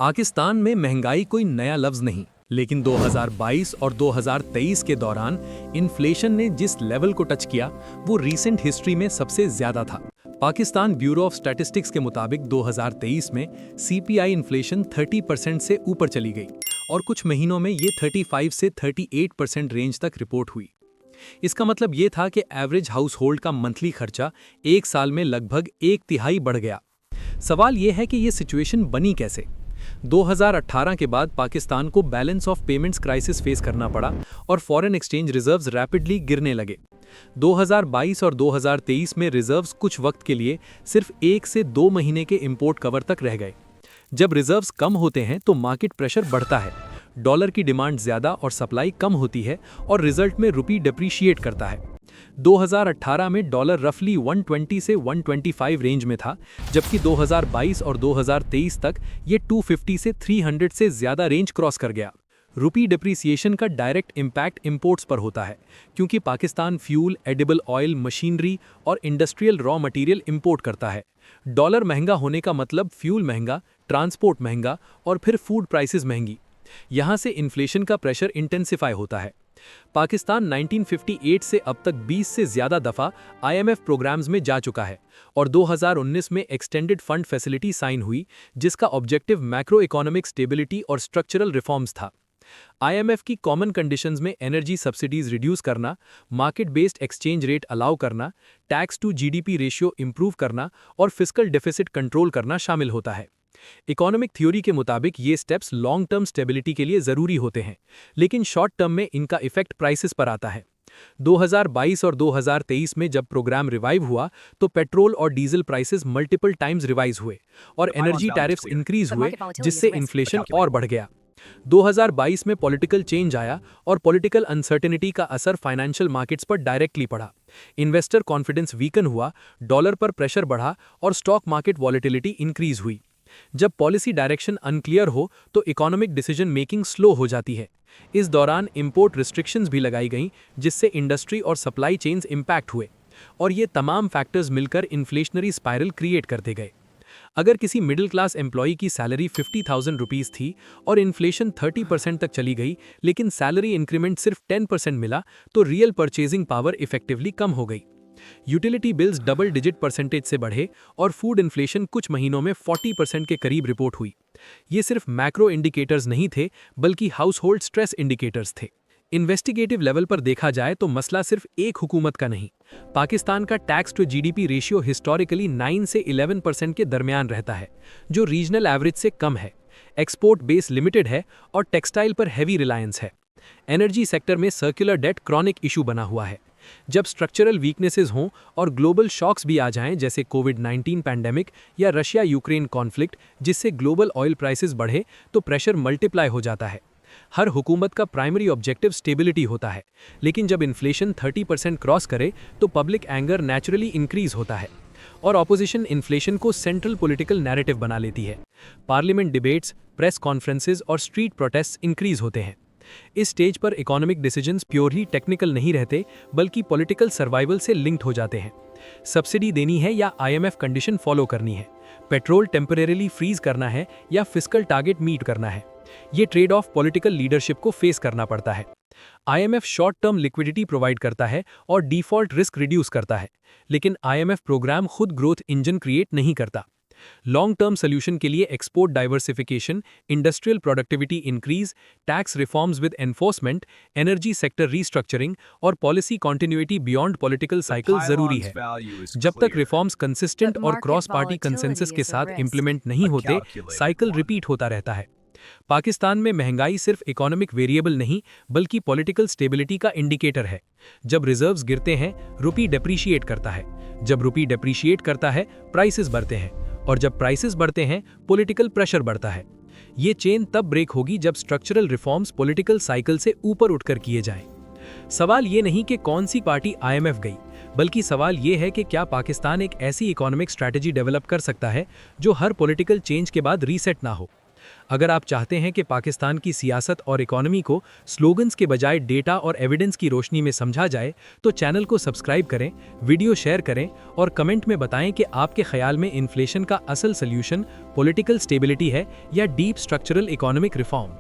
पाकिस्तान में महंगाई कोई नया लफ्ज नहीं, लेकिन 2022 और 2023 के दौरान इन्फ्लेशन ने जिस लेवल को टच किया वो रीसेंट हिस्ट्री में सबसे ज्यादा था। पाकिस्तान ब्यूरो ऑफ स्टैटिस्टिक्स के मुताबिक 2023 में सीपीआई इन्फ्लेशन 30% से ऊपर चली गई और कुछ महीनों में ये 35 से 38% रेंज तक रिपोर्ट हुई। इसका मतलब ये था कि एवरेज हाउस होल्ड का मंथली खर्चा एक साल में लगभग 1/3 बढ़ गया। सवाल ये है कि ये सिचुएशन बनी कैसे। 2018 के बाद पाकिस्तान को balance of payments crisis face करना पड़ा और फॉरेन एक्सचेंज रिजर्व्स रैपिडली गिरने लगे। 2022 और 2023 में रिजर्व्स कुछ वक्त के लिए सिर्फ 1 से 2 महीने के इंपोर्ट कवर तक रह गए। जब रिजर्व्स कम होते हैं तो मार्केट प्रेशर बढ़ता है, डॉलर की डिमांड ज्यादा और सप्लाई कम होती है और रिजल्ट में रुपी डेप्रीशिएट करता है। 2018 में डॉलर रफली 120 से 125 रेंज में था, जबकि 2022 और 2023 तक ये 250 से 300 से ज्यादा रेंज क्रॉस कर गया। रुपी डिप्रिसिएशन का डायरेक्ट इम्पैक्ट इंपोर्ट्स पर होता है, क्योंकि Pakistan fuel, edible oil, machinery और इंडस्ट्रियल रॉ मटेरियल इंपोर्ट करता है। डॉलर महंगा होने का मतलब फ्यूल महंगा, ट्रांसपोर्ट महंगा और फिर फूड प्राइसेस महंगी। यहाँ से इन्फ्लेशन का प्रेशर इंटेंसिफाई होता है। पाकिस्तान 1958 से अब तक 20 से ज्यादा दफा आईएमएफ प्रोग्राम्स में जा चुका है और 2019 में एक्सटेंडेड फंड फैसिलिटी साइन हुई, जिसका ऑब्जेक्टिव मैक्रो इकोनॉमिक स्टेबिलिटी और स्ट्रक्चरल रिफॉर्म्स था। आईएमएफ की कॉमन कंडीशंस में एनर्जी सब्सिडीज रिड्यूस करना, market based exchange rate allow करना, tax to GDP ratio improve करना और फिस्कल डेफिसिट कंट्रोल करना शामिल होता है। इकोनॉमिक थ्योरी के मुताबिक ये स्टेप्स लॉन्ग टर्म स्टेबिलिटी के लिए जरूरी होते हैं, लेकिन शॉर्ट टर्म में इनका इफेक्ट प्राइसेस पर आता है। 2022 और 2023 में जब प्रोग्राम रिवाइव हुआ तो पेट्रोल और diesel prices multiple times revise हुए और एनर्जी टैरिफ्स इंक्रीज हुए, जिससे इन्फ्लेशन और बढ़ गया। 2022 में पॉलिटिकल चेंज आया और पॉलिटिकल अनसर्टेनिटी का असर फाइनेंशियल मार्केट्स पर डायरेक्टली पड़ा। इन्वेस्टर कॉन्फिडेंस वीकन हुआ, डॉलर पर प्रेशर बढ़ा और स्टॉक मार्केट वॉलेटिलिटी इंक्रीज हुई। जब पॉलिसी डायरेक्शन अनक्लियर हो तो इकोनॉमिक डिसीजन मेकिंग स्लो हो जाती है। इस दौरान इंपोर्ट रिस्ट्रिक्शंस भी लगाई गईं, जिससे इंडस्ट्री और सप्लाई चेन्स इंपैक्ट हुए और ये तमाम फैक्टर्स मिलकर इन्फ्लेशनरी स्पाइरल क्रिएट करते गए। अगर किसी मिडिल क्लास एम्प्लॉई की सैलरी 50,000 रुपीज़ थी और इन्फ्लेशन 30% तक चली गई, लेकिन सैलरी इंक्रीमेंट सिर्फ 10% मिला, तो रियल परचेजिंग पावर इफेक्टिवली कम हो गई। Utility bills double digit percentage से बढ़े और फूड इन्फ्लेशन कुछ महीनों में 40% के करीब रिपोर्ट हुई। ये सिर्फ मैक्रो इंडिकेटर्स नहीं थे, बल्कि हाउस होल्ड स्ट्रेस इंडिकेटर्स थे। इन्वेस्टिगेटिव लेवल पर देखा जाए तो मसला सिर्फ एक हुकूमत का नहीं। पाकिस्तान का tax to GDP ratio historically 9 से 11% के दरमियान रहता है, जो रीजनल एवरेज से कम है। एक्सपोर्ट बेस लिमिटेड है और टेक्सटाइल पर हैवी रिलायंस है। एनर्जी सेक्टर में सर्कुलर डेट क्रॉनिक इशू बना हुआ है। जब स्ट्रक्चरल वीकनेसेस हों और ग्लोबल शॉक्स भी आ जाएं, जैसे कोविड-19 पैंडेमिक या रशिया यूक्रेन कॉन्फ्लिक्ट, जिससे ग्लोबल ऑयल प्राइसेस बढ़े, तो प्रेशर मल्टीप्लाई हो जाता है। हर हुकूमत का प्राइमरी ऑब्जेक्टिव स्टेबिलिटी होता है, लेकिन जब इन्फ्लेशन 30% क्रॉस करे तो पब्लिक एंगर नेचुरली इंक्रीज होता है और ऑपोजिशन इन्फ्लेशन को सेंट्रल पॉलिटिकल नैरेटिव बना लेती है। पार्लियामेंट डिबेट्स, प्रेस कॉन्फ्रेंसेस और स्ट्रीट प्रोटेस्ट इंक्रीज होते हैं। इस स्टेज पर इकोनॉमिक डिसीजंस प्योरली टेक्निकल नहीं रहते, बल्कि पॉलिटिकल सर्वाइवल से लिंक्ड हो जाते हैं। सब्सिडी देनी है या आईएमएफ कंडीशन फॉलो करनी है, पेट्रोल टेम्परेरीली फ्रीज करना है या फिस्कल टारगेट मीट करना है। ये ट्रेड ऑफ पॉलिटिकल लीडरशिप को फेस करना पड़ता है। IMF short term liquidity provide करता है और डिफॉल्ट रिस्क रिड्यूस करता है, लेकिन आईएमएफ प्रोग्राम खुद ग्रोथ इंजन क्रिएट नहीं करता। लॉन्ग टर्म सोल्यूशन के लिए export diversification, industrial productivity increase, tax reforms with enforcement, energy sector restructuring और policy continuity beyond political cycle जरूरी है। जब तक रिफॉर्म्स कंसिस्टेंट और क्रॉस पार्टी कंसेंसस के साथ इंप्लीमेंट नहीं होते, साइकिल रिपीट होता रहता है। पाकिस्तान में महंगाई सिर्फ इकोनॉमिक वेरिएबल नहीं, बल्कि पॉलिटिकल स्टेबिलिटी का इंडिकेटर है। जब रिजर्व्स गिरते हैं, रुपी डेप्रीशिएट करता है। जब रुपी डेप्रीशिएट करता है, प्राइसेस बढ़ते हैं और जब प्राइसेस बढ़ते हैं, पॉलिटिकल प्रेशर बढ़ता है। ये चेन तब ब्रेक होगी जब स्ट्रक्चरल रिफॉर्म्स पॉलिटिकल साइकिल से ऊपर उठकर किए जाएं। सवाल ये नहीं कि कौन सी पार्टी आईएमएफ गई, बल्कि सवाल ये है कि क्या पाकिस्तान एक ऐसी इकोनॉमिक स्ट्रैटेजी डेवलप कर सकता है जो हर पॉलिटिकल चेंज के बाद रीसेट ना हो। अगर आप चाहते हैं कि पाकिस्तान की सियासत और इकोनॉमी को स्लोगन्स के बजाय डेटा और एविडेंस की रोशनी में समझा जाए, तो चैनल को सब्सक्राइब करें, वीडियो शेयर करें और कमेंट में बताएं कि आपके ख्याल में इन्फ्लेशन का असल सल्यूशन पॉलिटिकल स्टेबिलिटी है या डीप स्ट्रक्चरल इकोनॉमिक रिफॉर्म।